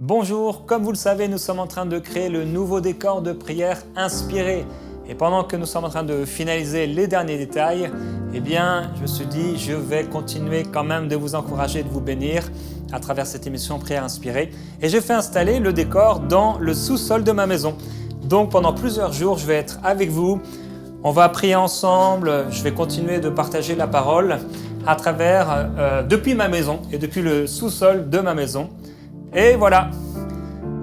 Bonjour, comme vous le savez, nous sommes en train de créer le nouveau décor de prière inspiré. Et pendant que nous sommes en train de finaliser les derniers détails, je me suis dit, je vais continuer quand même de vous encourager, de vous bénir à travers cette émission Prière inspirée. Et je fais installer le décor dans le sous-sol de ma maison. Donc pendant plusieurs jours, je vais être avec vous. On va prier ensemble, je vais continuer de partager la parole à travers, depuis ma maison et depuis le sous-sol de ma maison. Et voilà,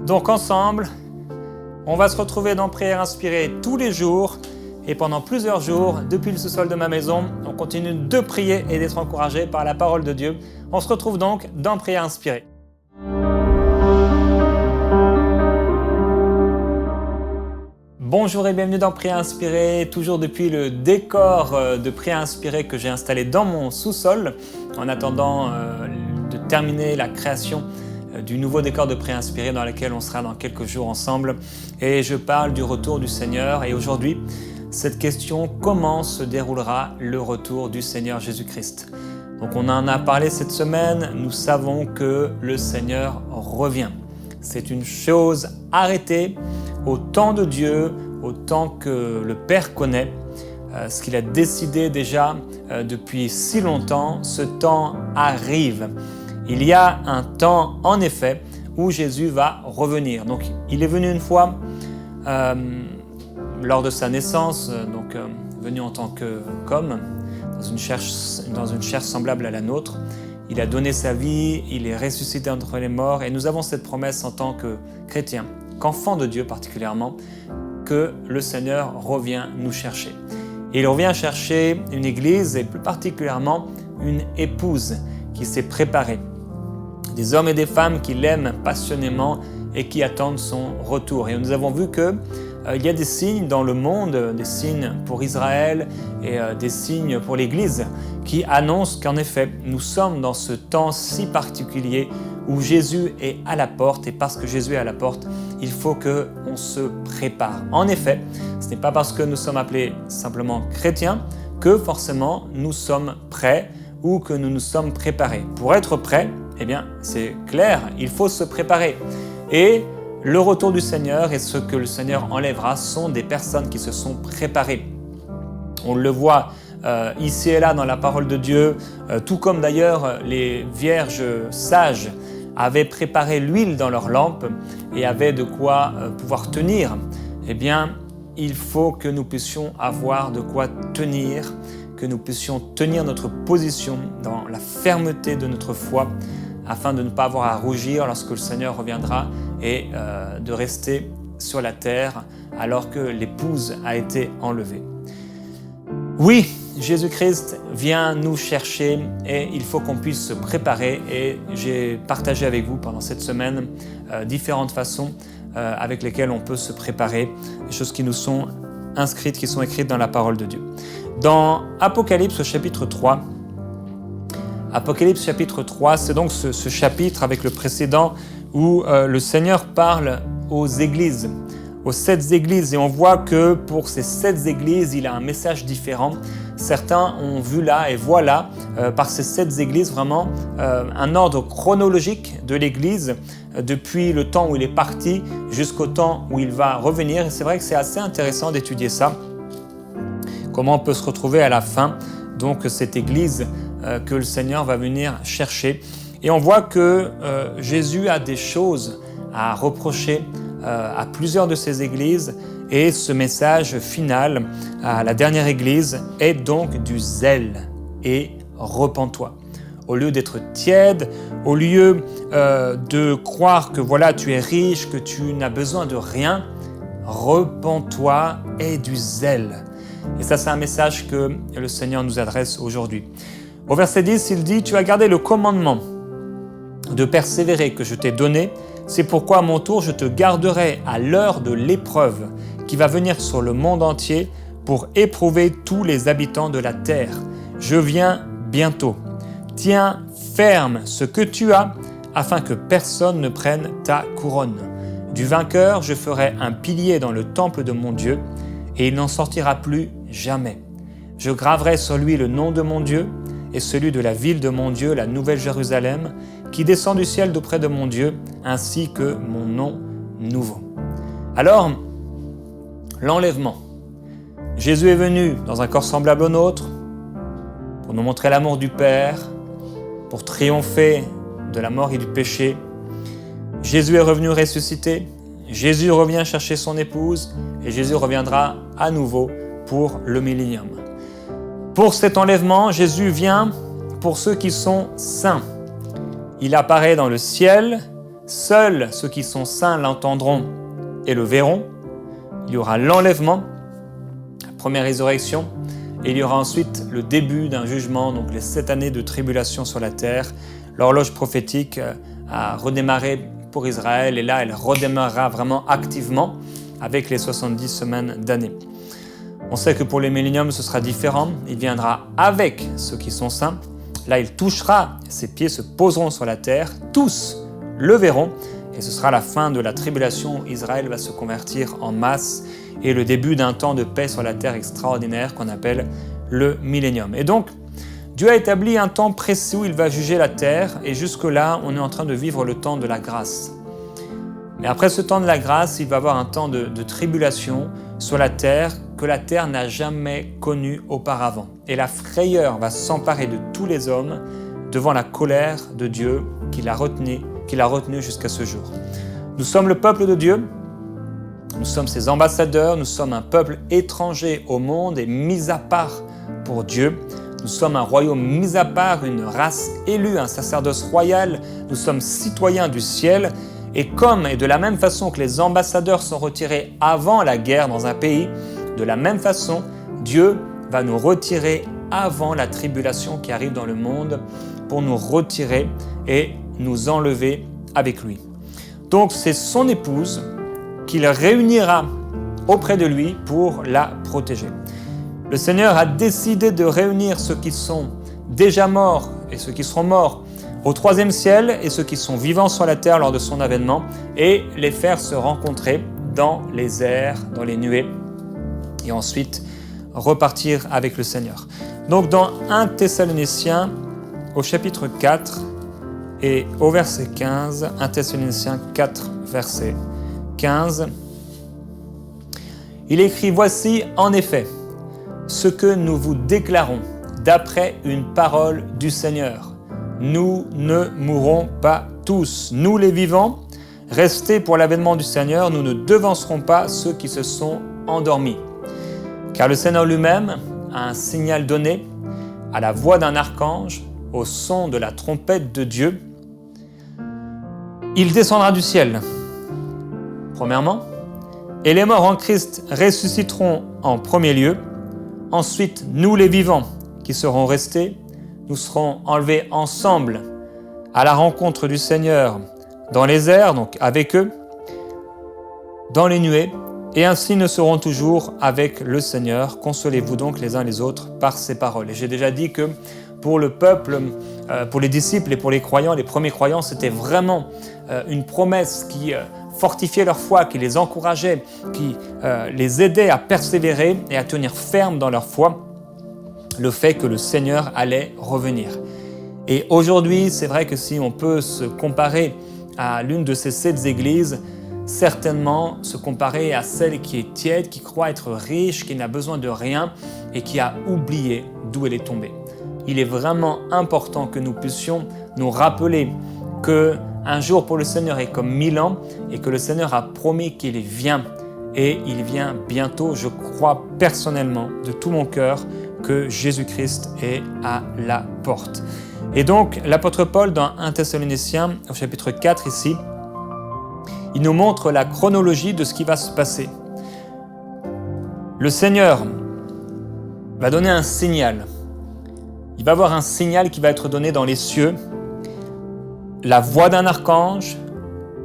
donc ensemble, on va se retrouver dans Prière inspirée tous les jours et pendant plusieurs jours, depuis le sous-sol de ma maison, on continue de prier et d'être encouragé par la parole de Dieu. On se retrouve donc dans Prière inspirée. Bonjour et bienvenue dans Prière inspirée, toujours depuis le décor de Prière inspirée que j'ai installé dans mon sous-sol en attendant de terminer la création du nouveau décor de Prière inspirée dans lequel on sera dans quelques jours ensemble. Et je parle du retour du Seigneur. Et aujourd'hui, cette question, comment se déroulera le retour du Seigneur Jésus-Christ? Donc on en a parlé cette semaine, nous savons que le Seigneur revient. C'est une chose arrêtée au temps de Dieu, au temps que le Père connaît, ce qu'il a décidé déjà depuis si longtemps, ce temps arrive. Il y a un temps, en effet, où Jésus va revenir. Donc, il est venu une fois lors de sa naissance, venu en tant qu'homme, dans une chair semblable à la nôtre. Il a donné sa vie, il est ressuscité entre les morts, et nous avons cette promesse en tant que chrétiens, qu'enfants de Dieu particulièrement, que le Seigneur revient nous chercher. Et il revient chercher une église, et plus particulièrement une épouse qui s'est préparée. Des hommes et des femmes qui l'aiment passionnément et qui attendent son retour. Et nous avons vu qu'il y a des signes dans le monde, des signes pour Israël et des signes pour l'Église qui annoncent qu'en effet, nous sommes dans ce temps si particulier où Jésus est à la porte. Et parce que Jésus est à la porte, il faut qu'on se prépare. En effet, ce n'est pas parce que nous sommes appelés simplement chrétiens que forcément nous sommes prêts ou que nous nous sommes préparés. Pour être prêts, c'est clair, il faut se préparer. Et le retour du Seigneur et ce que le Seigneur enlèvera sont des personnes qui se sont préparées. On le voit ici et là dans la parole de Dieu, tout comme d'ailleurs les vierges sages avaient préparé l'huile dans leurs lampes et avaient de quoi pouvoir tenir. Il faut que nous puissions avoir de quoi tenir, que nous puissions tenir notre position dans la fermeté de notre foi, afin de ne pas avoir à rougir lorsque le Seigneur reviendra et de rester sur la terre alors que l'épouse a été enlevée. Oui, Jésus-Christ vient nous chercher et il faut qu'on puisse se préparer, et j'ai partagé avec vous pendant cette semaine différentes façons avec lesquelles on peut se préparer, des choses qui nous sont inscrites, qui sont écrites dans la parole de Dieu. Dans Apocalypse chapitre 3, c'est donc ce chapitre avec le précédent où le Seigneur parle aux églises, aux 7 églises, et on voit que pour ces 7 églises, il a un message différent. Certains ont vu là et voient là, par ces 7 églises, vraiment un ordre chronologique de l'église, depuis le temps où il est parti jusqu'au temps où il va revenir. Et c'est vrai que c'est assez intéressant d'étudier ça, comment on peut se retrouver à la fin, donc cette église que le Seigneur va venir chercher. Et on voit que Jésus a des choses à reprocher à plusieurs de ces églises, et ce message final à la dernière église est donc du zèle et repens-toi. Au lieu d'être tiède, au lieu de croire que voilà, tu es riche, que tu n'as besoin de rien, repens-toi et du zèle. Et ça, c'est un message que le Seigneur nous adresse aujourd'hui. Au verset 10, il dit « Tu as gardé le commandement de persévérer que je t'ai donné, c'est pourquoi à mon tour je te garderai à l'heure de l'épreuve qui va venir sur le monde entier pour éprouver tous les habitants de la terre. Je viens bientôt. Tiens ferme ce que tu as afin que personne ne prenne ta couronne. Du vainqueur, je ferai un pilier dans le temple de mon Dieu et il n'en sortira plus jamais. Je graverai sur lui le nom de mon Dieu et celui de la ville de mon Dieu, la Nouvelle Jérusalem, qui descend du ciel d'auprès de mon Dieu, ainsi que mon nom nouveau. » Alors, l'enlèvement. Jésus est venu dans un corps semblable au nôtre pour nous montrer l'amour du Père, pour triompher de la mort et du péché. Jésus est revenu ressuscité. Jésus revient chercher son épouse et Jésus reviendra à nouveau pour le millénium. Pour cet enlèvement, Jésus vient pour ceux qui sont saints. Il apparaît dans le ciel, seuls ceux qui sont saints l'entendront et le verront. Il y aura l'enlèvement, la première résurrection, et il y aura ensuite le début d'un jugement, donc les 7 années de tribulation sur la terre. L'horloge prophétique a redémarré pour Israël, et là elle redémarrera vraiment activement avec les 70 semaines d'années. On sait que pour les milléniums ce sera différent, il viendra avec ceux qui sont saints. Là il touchera, ses pieds se poseront sur la terre, tous le verront, et ce sera la fin de la tribulation. Israël va se convertir en masse et le début d'un temps de paix sur la terre extraordinaire qu'on appelle le millénium. Et donc, Dieu a établi un temps précis où il va juger la terre, et jusque-là, on est en train de vivre le temps de la grâce. Mais après ce temps de la grâce, il va y avoir un temps de tribulation sur la terre que la terre n'a jamais connu auparavant. Et la frayeur va s'emparer de tous les hommes devant la colère de Dieu qui l'a retenu jusqu'à ce jour. Nous sommes le peuple de Dieu, nous sommes ses ambassadeurs, nous sommes un peuple étranger au monde et mis à part pour Dieu. Nous sommes un royaume mis à part, une race élue, un sacerdoce royal. Nous sommes citoyens du ciel. Et de la même façon que les ambassadeurs sont retirés avant la guerre dans un pays, de la même façon, Dieu va nous retirer avant la tribulation qui arrive dans le monde pour nous retirer et nous enlever avec lui. Donc c'est son épouse qu'il réunira auprès de lui pour la protéger. Le Seigneur a décidé de réunir ceux qui sont déjà morts et ceux qui seront morts au 3e ciel et ceux qui sont vivants sur la terre lors de son avènement, et les faire se rencontrer dans les airs, dans les nuées, et ensuite repartir avec le Seigneur. Donc dans 1 Thessaloniciens au chapitre 4 et au verset 15, 1 Thessaloniciens 4 verset 15, il écrit « Voici en effet ce que nous vous déclarons d'après une parole du Seigneur. Nous ne mourrons pas tous. Nous les vivants, restés pour l'avènement du Seigneur, nous ne devancerons pas ceux qui se sont endormis. Car le Seigneur lui-même a un signal donné à la voix d'un archange, au son de la trompette de Dieu. Il descendra du ciel, premièrement, et les morts en Christ ressusciteront en premier lieu. Ensuite, nous les vivants qui serons restés, nous serons enlevés ensemble à la rencontre du Seigneur dans les airs, donc avec eux, dans les nuées, et ainsi nous serons toujours avec le Seigneur. Consolez-vous donc les uns les autres par ces paroles. Et j'ai déjà dit que pour le peuple, pour les disciples et pour les croyants, les premiers croyants, c'était vraiment une promesse qui fortifiait leur foi, qui les encourageait, qui les aidait à persévérer et à tenir ferme dans leur foi, le fait que le Seigneur allait revenir. Et aujourd'hui, c'est vrai que si on peut se comparer à l'une de ces 7 églises, certainement se comparer à celle qui est tiède, qui croit être riche, qui n'a besoin de rien et qui a oublié d'où elle est tombée. Il est vraiment important que nous puissions nous rappeler qu'un jour pour le Seigneur est comme 1000 ans et que le Seigneur a promis qu'il vient, et il vient bientôt. Je crois personnellement de tout mon cœur que Jésus-Christ est à la porte. Et donc l'apôtre Paul dans 1 Thessaloniciens au chapitre 4 ici, il nous montre la chronologie de ce qui va se passer. Le Seigneur va donner un signal. Il va y avoir un signal qui va être donné dans les cieux, la voix d'un archange,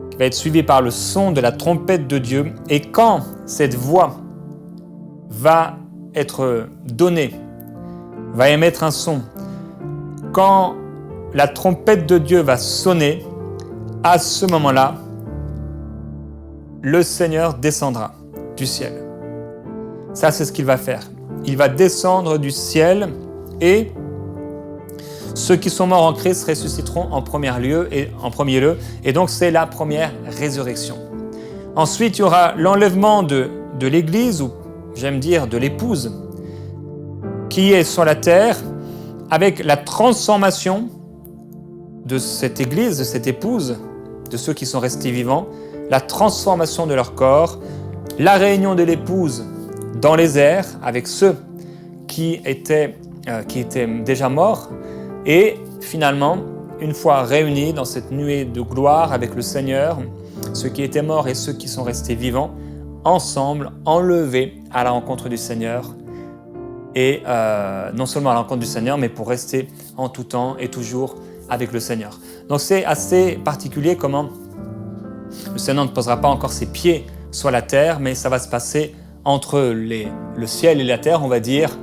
qui va être suivie par le son de la trompette de Dieu. Et quand cette voix va être donnée, va émettre un son, quand la trompette de Dieu va sonner, à ce moment-là, le Seigneur descendra du ciel. Ça, c'est ce qu'il va faire. Il va descendre du ciel et Ceux qui sont morts en Christ ressusciteront en premier lieu, et donc c'est la première résurrection. Ensuite, il y aura l'enlèvement de l'Église, ou j'aime dire de l'épouse, qui est sur la terre, avec la transformation de cette Église, de cette épouse, de ceux qui sont restés vivants, la transformation de leur corps, la réunion de l'épouse dans les airs avec ceux qui étaient déjà morts, et finalement, une fois réunis dans cette nuée de gloire avec le Seigneur, ceux qui étaient morts et ceux qui sont restés vivants, ensemble, enlevés à la rencontre du Seigneur, et non seulement à la rencontre du Seigneur, mais pour rester en tout temps et toujours avec le Seigneur. Donc c'est assez particulier comment le Seigneur ne posera pas encore ses pieds sur la terre, mais ça va se passer entre le ciel et la terre, on va dire,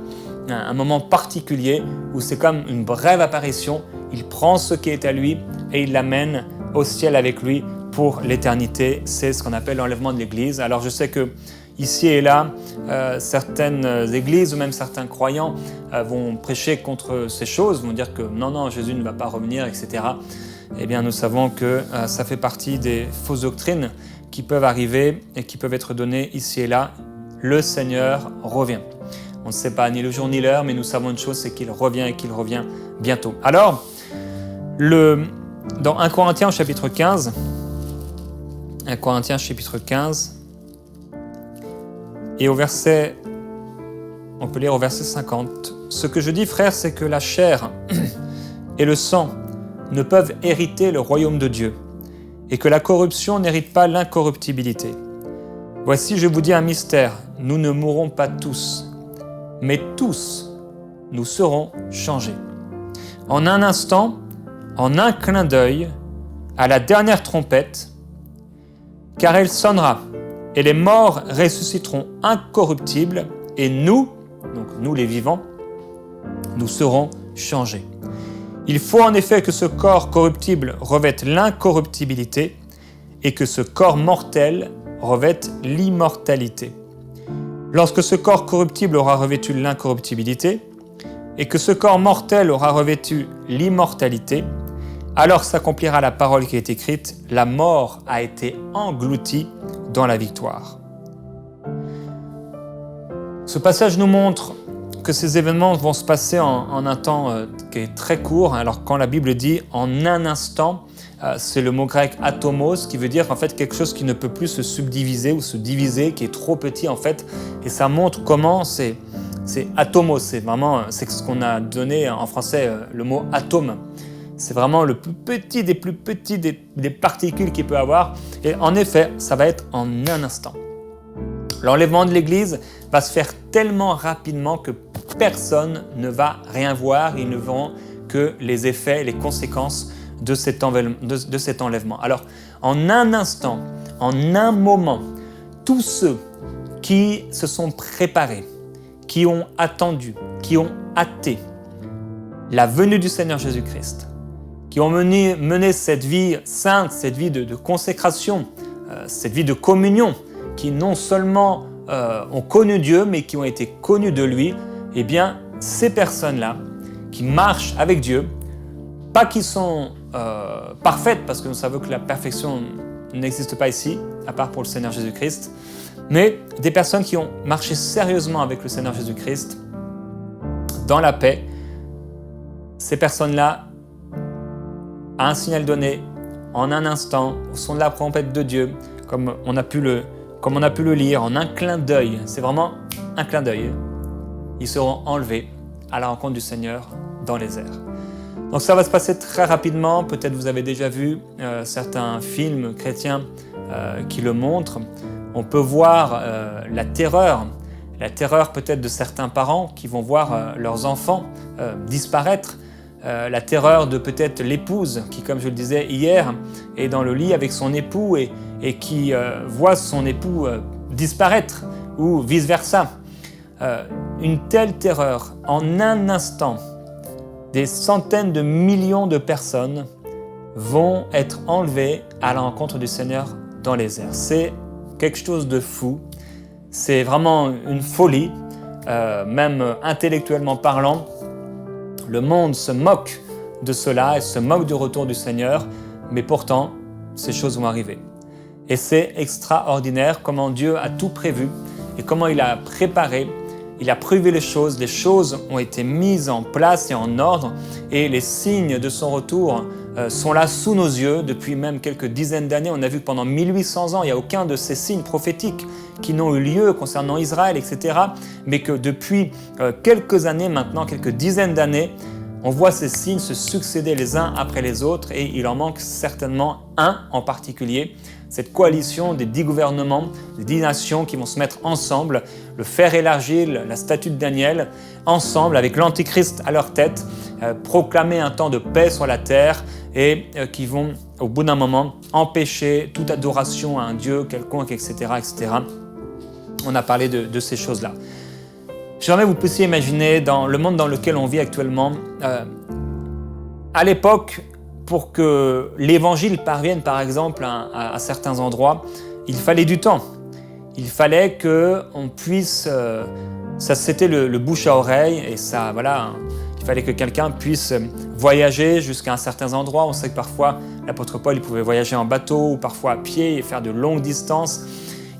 un moment particulier où c'est comme une brève apparition. Il prend ce qui est à lui et il l'amène au ciel avec lui pour l'éternité. C'est ce qu'on appelle l'enlèvement de l'Église. Alors je sais que ici et là, certaines églises ou même certains croyants vont prêcher contre ces choses, vont dire que non, Jésus ne va pas revenir, etc. Eh bien, nous savons que ça fait partie des fausses doctrines qui peuvent arriver et qui peuvent être données ici et là. Le Seigneur revient. On ne sait pas ni le jour ni l'heure, mais nous savons une chose, c'est qu'il revient et qu'il revient bientôt. Alors, dans 1 Corinthiens chapitre 15, 1 Corinthiens chapitre 15, et on peut lire au verset 50. « Ce que je dis, frères, c'est que la chair et le sang ne peuvent hériter le royaume de Dieu, et que la corruption n'hérite pas l'incorruptibilité. Voici, je vous dis un mystère, nous ne mourrons pas tous, mais tous, nous serons changés. En un instant, en un clin d'œil, à la dernière trompette, car elle sonnera, et les morts ressusciteront incorruptibles, et nous, donc nous les vivants, nous serons changés. Il faut en effet que ce corps corruptible revête l'incorruptibilité, et que ce corps mortel revête l'immortalité. Lorsque ce corps corruptible aura revêtu l'incorruptibilité, et que ce corps mortel aura revêtu l'immortalité, alors s'accomplira la parole qui est écrite, la mort a été engloutie dans la victoire. Ce passage nous montre que ces événements vont se passer en un temps qui est très court. Alors quand la Bible dit « en un instant », c'est le mot grec « atomos » qui veut dire en fait quelque chose qui ne peut plus se subdiviser ou se diviser, qui est trop petit en fait. Et ça montre comment c'est atomos, c'est ce qu'on a donné en français le mot atome. C'est vraiment le plus petit des plus petits des particules qu'il peut avoir. Et en effet, ça va être en un instant. L'enlèvement de l'Église va se faire tellement rapidement que personne ne va rien voir. Ils ne verront que les effets, les conséquences de cet enlèvement. Alors, en un instant, en un moment, tous ceux qui se sont préparés, qui ont attendu, qui ont hâté la venue du Seigneur Jésus-Christ, qui ont mené cette vie sainte, cette vie de consécration, cette vie de communion, qui non seulement ont connu Dieu, mais qui ont été connus de lui, eh bien, ces personnes-là, qui marchent avec Dieu, pas qui sont parfaites, parce que nous savons que la perfection n'existe pas ici, à part pour le Seigneur Jésus-Christ, mais des personnes qui ont marché sérieusement avec le Seigneur Jésus-Christ, dans la paix. Ces personnes-là, à un signal donné, en un instant, au son de la trompette de Dieu, comme on a pu le lire, en un clin d'œil, c'est vraiment un clin d'œil, ils seront enlevés à la rencontre du Seigneur dans les airs. Donc ça va se passer très rapidement. Peut-être vous avez déjà vu certains films chrétiens qui le montrent. On peut voir la terreur peut-être de certains parents qui vont voir leurs enfants disparaître, la terreur de peut-être l'épouse qui, comme je le disais hier, est dans le lit avec son époux et qui voit son époux disparaître ou vice-versa. Une telle terreur, en un instant, des centaines de millions de personnes vont être enlevées à la rencontre du Seigneur dans les airs. C'est quelque chose de fou, c'est vraiment une folie, même intellectuellement parlant. Le monde se moque de cela et se moquent du retour du Seigneur, mais pourtant, ces choses vont arriver. Et c'est extraordinaire comment Dieu a tout prévu et comment il a préparé, il a prévu les choses ont été mises en place et en ordre et les signes de son retour sont là sous nos yeux depuis même quelques dizaines d'années. On a vu que pendant 1800 ans, il n'y a aucun de ces signes prophétiques qui n'ont eu lieu concernant Israël, etc. Mais que depuis quelques années maintenant, quelques dizaines d'années, on voit ces signes se succéder les uns après les autres et il en manque certainement un en particulier, cette coalition des 10 gouvernements, des 10 nations qui vont se mettre ensemble, le faire élargir, la statue de Daniel, ensemble avec l'Antichrist à leur tête, proclamer un temps de paix sur la terre et qui vont au bout d'un moment empêcher toute adoration à un Dieu quelconque, etc. etc. On a parlé de ces choses-là. J'aimerais que vous puissiez imaginer dans le monde dans lequel on vit actuellement, à l'époque, pour que l'évangile parvienne par exemple à certains endroits, il fallait du temps. Il fallait qu'on puisse, ça c'était le bouche à oreille et ça, voilà, il fallait que quelqu'un puisse voyager jusqu'à un certain endroit. On sait que parfois l'apôtre Paul il pouvait voyager en bateau ou parfois à pied et faire de longues distances.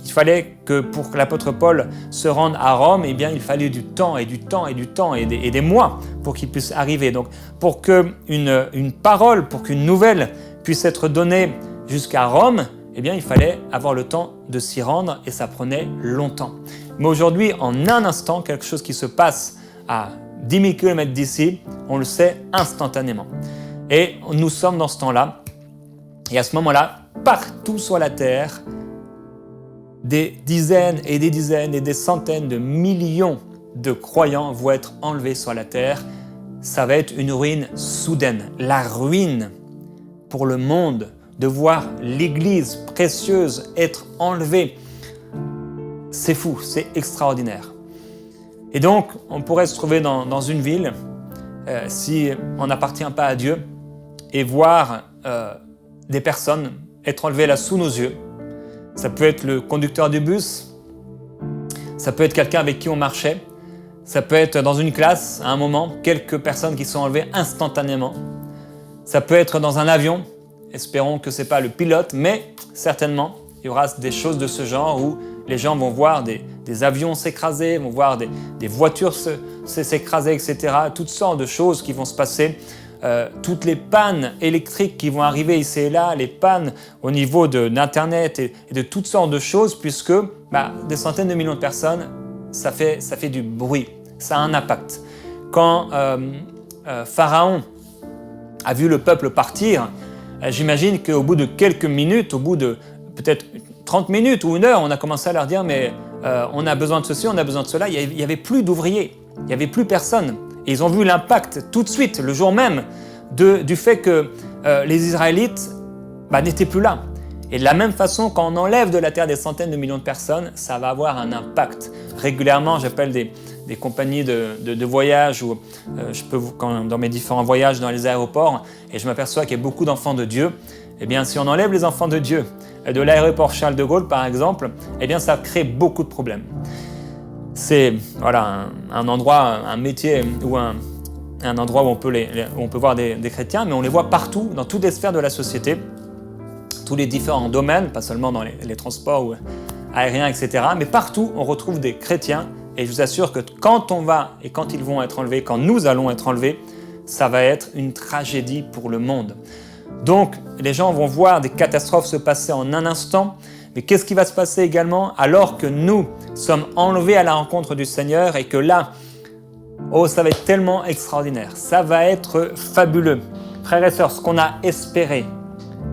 Il fallait que pour que l'apôtre Paul se rende à Rome, eh bien, il fallait du temps et des mois pour qu'il puisse arriver. Donc, pour qu'une parole, pour qu'une nouvelle puisse être donnée jusqu'à Rome, eh bien, il fallait avoir le temps de s'y rendre et ça prenait longtemps. Mais aujourd'hui, en un instant, quelque chose qui se passe à 10 000 km d'ici, on le sait instantanément. Et nous sommes dans ce temps-là. Et à ce moment-là, partout sur la terre, des dizaines et des centaines de millions de croyants vont être enlevés sur la terre. Ça va être une ruine soudaine. La ruine pour le monde de voir l'Église précieuse être enlevée. C'est fou, c'est extraordinaire. Et donc, on pourrait se trouver dans une ville, si on n'appartient pas à Dieu, et voir des personnes être enlevées là sous nos yeux. Ça peut être le conducteur du bus, ça peut être quelqu'un avec qui on marchait, ça peut être dans une classe, à un moment, quelques personnes qui sont enlevées instantanément. Ça peut être dans un avion, espérons que ce n'est pas le pilote, mais certainement, il y aura des choses de ce genre où les gens vont voir des avions s'écraser, vont voir des voitures s'écraser, etc. Toutes sortes de choses qui vont se passer. Toutes les pannes électriques qui vont arriver ici et là, les pannes au niveau d'Internet et de toutes sortes de choses, puisque des centaines de millions de personnes, ça fait du bruit, ça a un impact. Quand Pharaon a vu le peuple partir, j'imagine qu'au bout de quelques minutes, au bout de peut-être 30 minutes ou une heure, on a commencé à leur dire « mais on a besoin de ceci, on a besoin de cela ». Il n'y avait plus d'ouvriers, il n'y avait plus personne. Et ils ont vu l'impact tout de suite, le jour même, du fait que les Israélites n'étaient plus là. Et de la même façon, quand on enlève de la terre des centaines de millions de personnes, ça va avoir un impact. Régulièrement, j'appelle des compagnies de voyage où dans mes différents voyages dans les aéroports, et je m'aperçois qu'il y a beaucoup d'enfants de Dieu. Eh bien, si on enlève les enfants de Dieu de l'aéroport Charles de Gaulle, par exemple, eh bien, ça crée beaucoup de problèmes. C'est un endroit, un métier ou un endroit où on peut voir des chrétiens, mais on les voit partout, dans toutes les sphères de la société, tous les différents domaines, pas seulement dans les transports ou aériens, etc. Mais partout, on retrouve des chrétiens et je vous assure que quand on va et quand ils vont être enlevés, quand nous allons être enlevés, ça va être une tragédie pour le monde. Donc, les gens vont voir des catastrophes se passer en un instant. Mais qu'est-ce qui va se passer également alors que nous sommes enlevés à la rencontre du Seigneur et que là, ça va être tellement extraordinaire, ça va être fabuleux. Frères et sœurs, ce qu'on a espéré,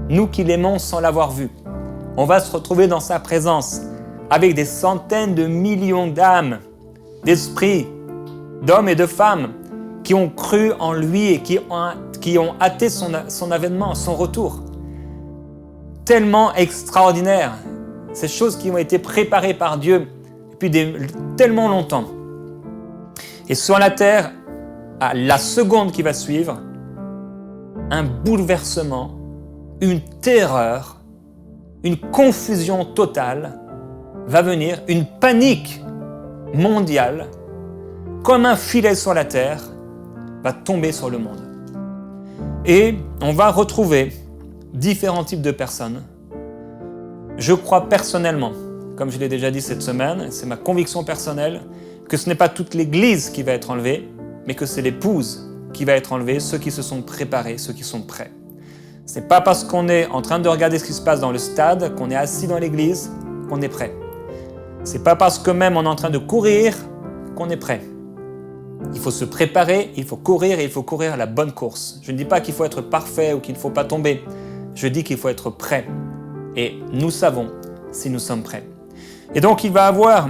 nous qui l'aimons sans l'avoir vu, on va se retrouver dans sa présence avec des centaines de millions d'âmes, d'esprits, d'hommes et de femmes qui ont cru en lui et qui ont hâté son avènement, son retour. Tellement extraordinaire, ces choses qui ont été préparées par Dieu depuis tellement longtemps. Et sur la terre, à la seconde qui va suivre, un bouleversement, une terreur, une confusion totale va venir, une panique mondiale, comme un filet sur la terre, va tomber sur le monde. Et on va retrouver différents types de personnes. Je crois personnellement, comme je l'ai déjà dit cette semaine, c'est ma conviction personnelle, que ce n'est pas toute l'Église qui va être enlevée, mais que c'est l'épouse qui va être enlevée, ceux qui se sont préparés, ceux qui sont prêts. Ce n'est pas parce qu'on est en train de regarder ce qui se passe dans le stade, qu'on est assis dans l'église, qu'on est prêt. Ce n'est pas parce que même on est en train de courir qu'on est prêt. Il faut se préparer, il faut courir et il faut courir la bonne course. Je ne dis pas qu'il faut être parfait ou qu'il ne faut pas tomber. Je dis qu'il faut être prêt. Et nous savons si nous sommes prêts. Et donc il va avoir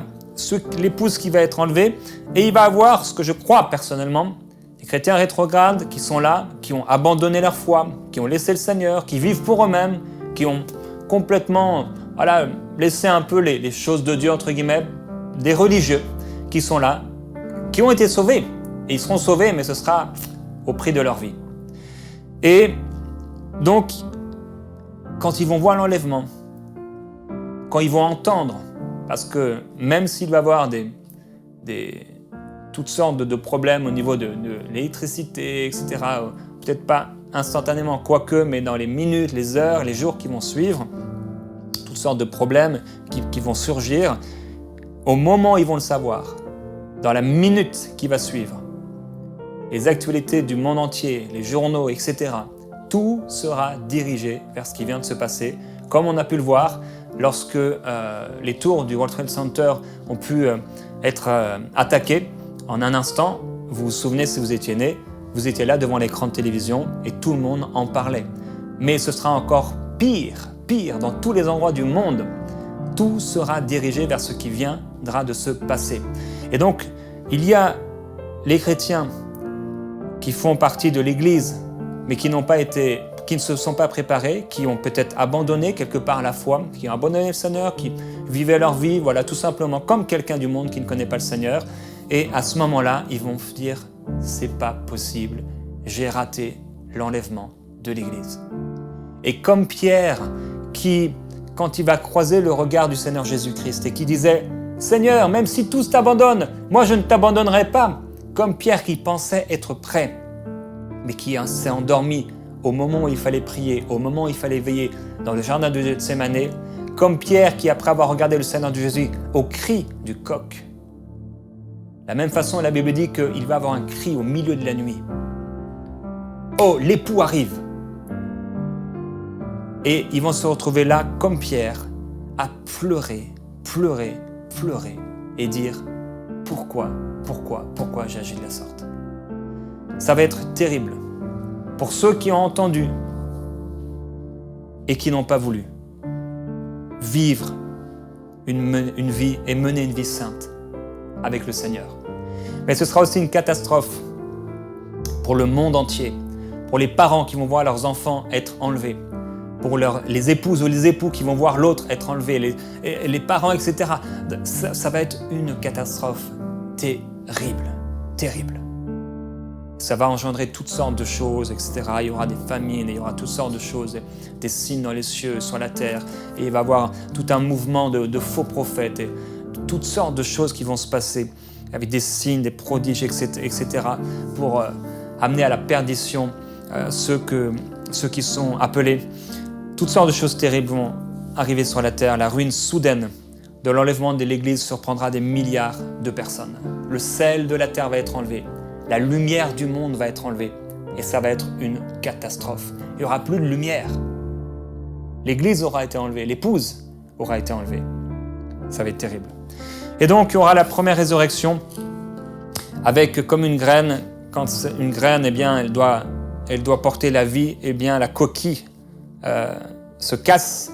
l'épouse qui va être enlevée et il va avoir ce que je crois personnellement, les chrétiens rétrogrades qui sont là, qui ont abandonné leur foi, qui ont laissé le Seigneur, qui vivent pour eux-mêmes, qui ont complètement laissé un peu les choses de Dieu, entre guillemets, des religieux qui sont là, qui ont été sauvés. Et ils seront sauvés, mais ce sera au prix de leur vie. Et donc, quand ils vont voir l'enlèvement, quand ils vont entendre, parce que même s'il va y avoir toutes sortes de problèmes au niveau de l'électricité, etc., peut-être pas instantanément, quoique, mais dans les minutes, les heures, les jours qui vont suivre, toutes sortes de problèmes qui vont surgir, au moment où ils vont le savoir, dans la minute qui va suivre, les actualités du monde entier, les journaux, etc., tout sera dirigé vers ce qui vient de se passer, comme on a pu le voir lorsque les tours du World Trade Center ont pu être attaquées. En un instant, vous vous souvenez si vous étiez né, vous étiez là devant l'écran de télévision et tout le monde en parlait. Mais ce sera encore pire dans tous les endroits du monde. Tout sera dirigé vers ce qui viendra de se passer. Et donc, il y a les chrétiens qui font partie de l'Église, mais qui ne se sont pas préparés, qui ont peut-être abandonné quelque part la foi, qui ont abandonné le Seigneur, qui vivaient leur vie, voilà, tout simplement comme quelqu'un du monde qui ne connaît pas le Seigneur. Et à ce moment-là, ils vont dire « c'est pas possible, j'ai raté l'enlèvement de l'Église ». Et comme Pierre, qui, quand il va croiser le regard du Seigneur Jésus-Christ et qui disait « Seigneur, même si tous t'abandonnent, moi je ne t'abandonnerai pas ». Comme Pierre qui pensait être prêt, mais qui s'est endormi au moment où il fallait prier, au moment où il fallait veiller dans le jardin de Gethsémanée, comme Pierre qui, après avoir regardé le Seigneur de Jésus, au cri du coq. De la même façon, la Bible dit qu'il va avoir un cri au milieu de la nuit. Oh, l'époux arrive. Et ils vont se retrouver là, comme Pierre, à pleurer et dire « Pourquoi j'ai agi de la sorte ?» Ça va être terrible pour ceux qui ont entendu et qui n'ont pas voulu vivre une vie et mener une vie sainte avec le Seigneur. Mais ce sera aussi une catastrophe pour le monde entier, pour les parents qui vont voir leurs enfants être enlevés, pour les épouses ou les époux qui vont voir l'autre être enlevé, les parents, etc. Ça va être une catastrophe terrible. Ça va engendrer toutes sortes de choses, etc. Il y aura des famines, il y aura toutes sortes de choses, des signes dans les cieux, sur la terre. Et il va y avoir tout un mouvement de faux prophètes et toutes sortes de choses qui vont se passer avec des signes, des prodiges, etc. pour amener à la perdition ceux qui sont appelés. Toutes sortes de choses terribles vont arriver sur la terre. La ruine soudaine de l'enlèvement de l'Église surprendra des milliards de personnes. Le sel de la terre va être enlevé. La lumière du monde va être enlevée. Et ça va être une catastrophe. Il n'y aura plus de lumière. L'Église aura été enlevée. L'épouse aura été enlevée. Ça va être terrible. Et donc, il y aura la première résurrection avec comme une graine. Quand une graine, eh bien, elle doit porter la vie. Eh bien, la coquille se casse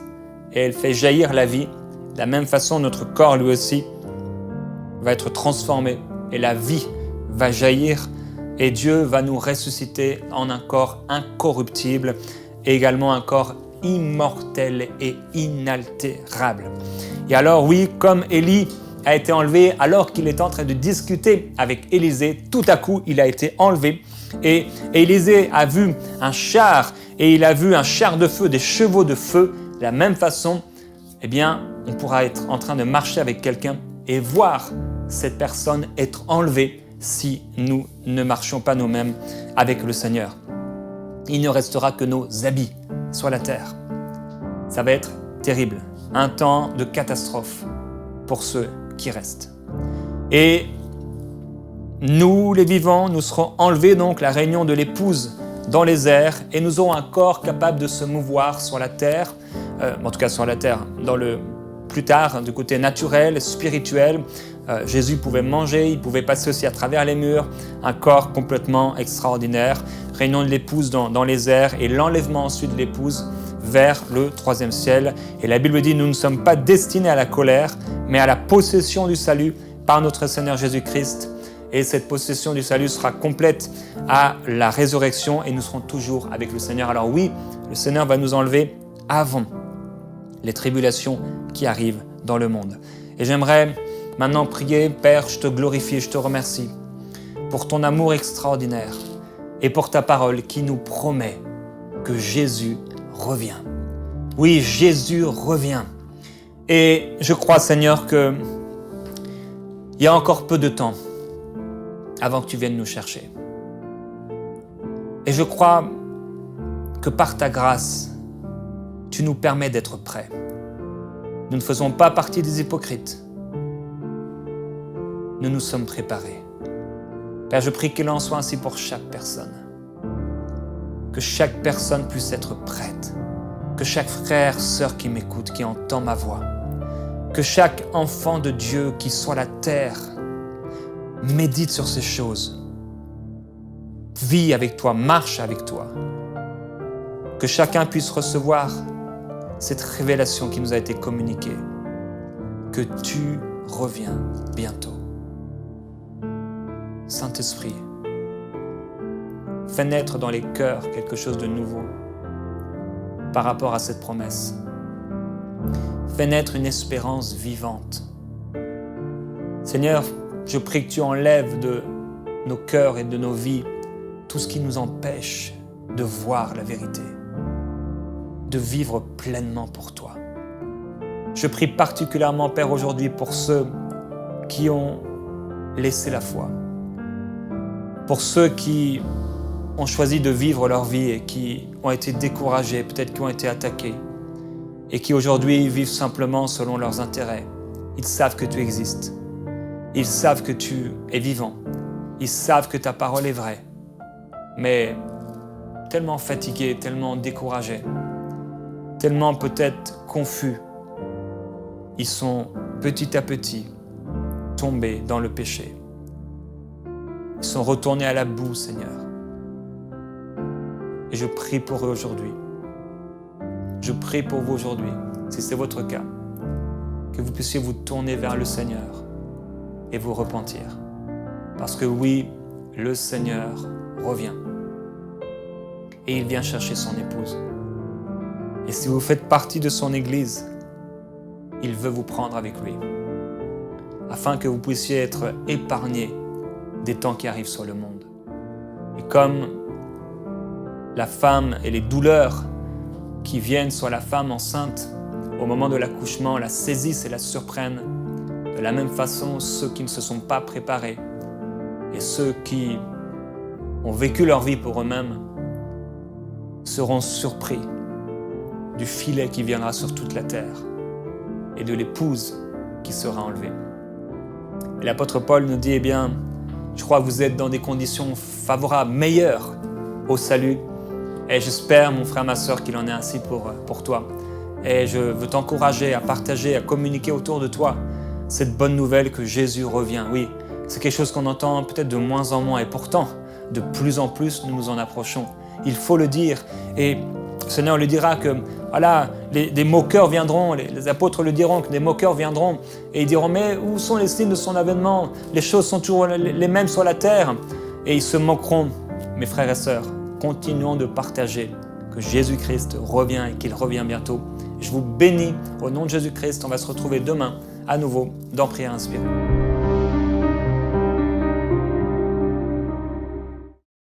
et elle fait jaillir la vie. De la même façon, notre corps, lui aussi, va être transformé et la vie va jaillir et Dieu va nous ressusciter en un corps incorruptible et également un corps immortel et inaltérable. Et alors oui, comme Élie a été enlevé alors qu'il était en train de discuter avec Élisée, tout à coup il a été enlevé et Élisée a vu un char et il a vu un char de feu, des chevaux de feu. De la même façon, eh bien, on pourra être en train de marcher avec quelqu'un et voir cette personne être enlevée si nous ne marchions pas nous-mêmes avec le Seigneur. Il ne restera que nos habits sur la terre. Ça va être terrible. Un temps de catastrophe pour ceux qui restent. Et nous, les vivants, nous serons enlevés, donc la réunion de l'épouse dans les airs, et nous aurons un corps capable de se mouvoir sur la terre, en tout cas sur la terre, plus tard, du côté naturel, spirituel. Jésus pouvait manger, il pouvait passer aussi à travers les murs, un corps complètement extraordinaire. Réunion de l'épouse dans les airs et l'enlèvement ensuite de l'épouse vers le troisième ciel. Et la Bible dit, nous ne sommes pas destinés à la colère, mais à la possession du salut par notre Seigneur Jésus-Christ. Et cette possession du salut sera complète à la résurrection et nous serons toujours avec le Seigneur. Alors oui, le Seigneur va nous enlever avant les tribulations qui arrivent dans le monde. Et j'aimerais maintenant prier, Père, je te glorifie, je te remercie pour ton amour extraordinaire et pour ta parole qui nous promet que Jésus revient. Oui, Jésus revient. Et je crois, Seigneur, qu'il y a encore peu de temps avant que tu viennes nous chercher. Et je crois que par ta grâce, tu nous permets d'être prêts. Nous ne faisons pas partie des hypocrites. Nous nous sommes préparés. Père, je prie qu'il en soit ainsi pour chaque personne. Que chaque personne puisse être prête. Que chaque frère, sœur qui m'écoute, qui entend ma voix, que chaque enfant de Dieu qui sur la terre médite sur ces choses, vit avec toi, marche avec toi. Que chacun puisse recevoir cette révélation qui nous a été communiquée, que tu reviens bientôt. Saint-Esprit, fais naître dans les cœurs quelque chose de nouveau par rapport à cette promesse. Fais naître une espérance vivante. Seigneur, je prie que tu enlèves de nos cœurs et de nos vies tout ce qui nous empêche de voir la vérité, de vivre pleinement pour toi. Je prie particulièrement, Père, aujourd'hui pour ceux qui ont laissé la foi, pour ceux qui ont choisi de vivre leur vie et qui ont été découragés, peut-être qui ont été attaqués, et qui aujourd'hui vivent simplement selon leurs intérêts. Ils savent que tu existes. Ils savent que tu es vivant. Ils savent que ta parole est vraie. Mais tellement fatigués, tellement découragés, tellement peut-être confus, ils sont petit à petit tombés dans le péché. Ils sont retournés à la boue, Seigneur. Et je prie pour eux aujourd'hui. Je prie pour vous aujourd'hui, si c'est votre cas, que vous puissiez vous tourner vers le Seigneur et vous repentir. Parce que oui, le Seigneur revient. Et il vient chercher son épouse. Et si vous faites partie de son Église, il veut vous prendre avec lui, afin que vous puissiez être épargnés des temps qui arrivent sur le monde. Et comme la femme et les douleurs qui viennent sur la femme enceinte au moment de l'accouchement la saisissent et la surprennent, de la même façon, ceux qui ne se sont pas préparés et ceux qui ont vécu leur vie pour eux-mêmes seront surpris du filet qui viendra sur toute la terre et de l'épouse qui sera enlevée. Et l'apôtre Paul nous dit, eh bien, je crois que vous êtes dans des conditions favorables, meilleures au salut. Et j'espère, mon frère, ma sœur, qu'il en est ainsi pour toi. Et je veux t'encourager à partager, à communiquer autour de toi cette bonne nouvelle que Jésus revient. Oui, c'est quelque chose qu'on entend peut-être de moins en moins. Et pourtant, de plus en plus, nous nous en approchons. Il faut le dire. Et le Seigneur le dira que, voilà, des moqueurs viendront, les apôtres le diront, que des moqueurs viendront. Et ils diront, mais où sont les signes de son avènement? Les choses sont toujours les mêmes sur la terre. Et ils se moqueront, mes frères et sœurs. Continuons de partager que Jésus-Christ revient et qu'il revient bientôt. Je vous bénis au nom de Jésus-Christ. On va se retrouver demain à nouveau dans Prière Inspirée.